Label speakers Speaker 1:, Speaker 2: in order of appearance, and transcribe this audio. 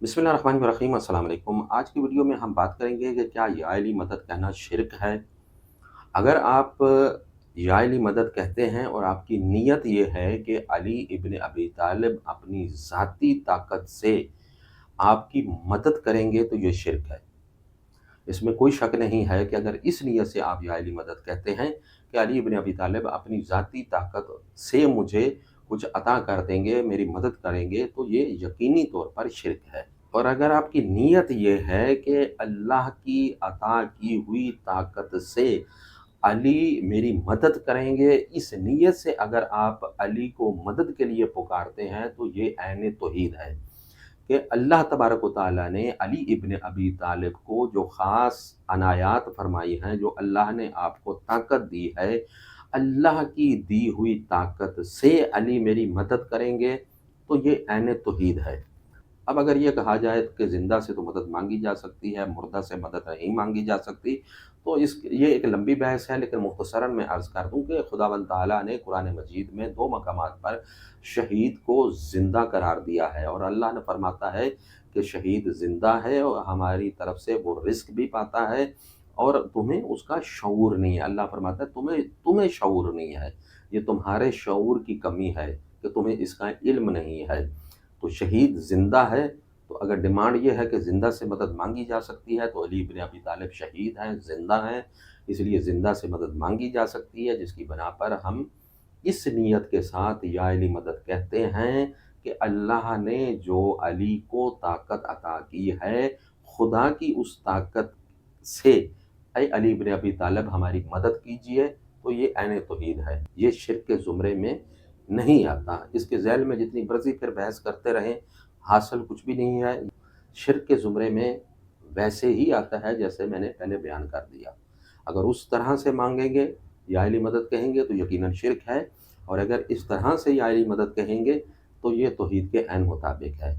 Speaker 1: बिस्मिल्लाहिर्रहमानिर्रहीम अस्सलाम वालेकुम। आज की वीडियो में हम बात करेंगे कि क्या या अली मदद कहना शिर्क है? अगर आप या अली मदद कहते हैं और आपकी नीयत ये है कि अली इब्न अबी तालिब अपनी ज़ाती ताकत से आपकी मदद करेंगे तो ये शिर्क है। इसमें कोई शक नहीं है कि अगर इस नीयत से आप या अली मदद कहते हैं कि अली इब्न अबी तालिब अपनी ज़ाती ताकत से मुझे कुछ अता कर देंगे, मेरी मदद करेंगे, तो ये यकीनी तौर पर शिर्क है। और अगर आपकी नीयत ये है कि अल्लाह की अता की हुई ताकत से अली मेरी मदद करेंगे, इस नीयत से अगर आप अली को मदद के लिए पुकारते हैं तो ये ऐन तौहीद है कि अल्लाह तबारक व तआला ने अली इब्न अबी तालिब को जो ख़ास अनायात फरमाई हैं, जो अल्लाह ने आपको ताकत दी है, अल्लाह की दी हुई ताकत से अली मेरी मदद करेंगे, तो ये ऐन तौहीद है। अब अगर ये कहा जाए कि ज़िंदा से तो मदद मांगी जा सकती है, मुर्दा से मदद नहीं मांगी जा सकती, तो इस ये एक लंबी बहस है, लेकिन मुख्तसरन मैं अर्ज़ कर दूँ कि खुदावंद ताला ने कुरान मजीद में 2 मकामात पर शहीद को ज़िंदा करार दिया है और अल्लाह ने फरमाता है कि शहीद ज़िंदा है और हमारी तरफ से वो रिज़्क भी पाता है और तुम्हें उसका शऊर नहीं है। अल्लाह फरमाता है तुम्हें तुम्हें शऊर नहीं है, ये तुम्हारे शऊर की कमी है कि तुम्हें इसका इल्म नहीं है। तो शहीद ज़िंदा है, तो अगर डिमांड ये है कि ज़िंदा से मदद मांगी जा सकती है, तो अली इब्न अबी तालिब शहीद हैं, ज़िंदा हैं, इसलिए ज़िंदा से मदद मांगी जा सकती है, जिसकी बिना पर हम इस नीयत के साथ या अली मदद कहते हैं कि अल्लाह ने जो अली को ताकत अता की है, खुदा की उस ताकत से ऐ अली इब्न अबी तालिब हमारी मदद कीजिए, तो ये ऐन तौहीद है। ये शिर्क के ज़ुमरे में नहीं आता। इसके ज़ैल में जितनी मर्ज़ी फिर बहस करते रहें, हासिल कुछ भी नहीं है। शिर्क के ज़ुमरे में वैसे ही आता है जैसे मैंने पहले बयान कर दिया। अगर उस तरह से माँगेंगे, या अली मदद कहेंगे तो यकीनन शिर्क है और अगर इस तरह से या अली मदद कहेंगे तो ये तौहीद के ऐन मुताबिक है।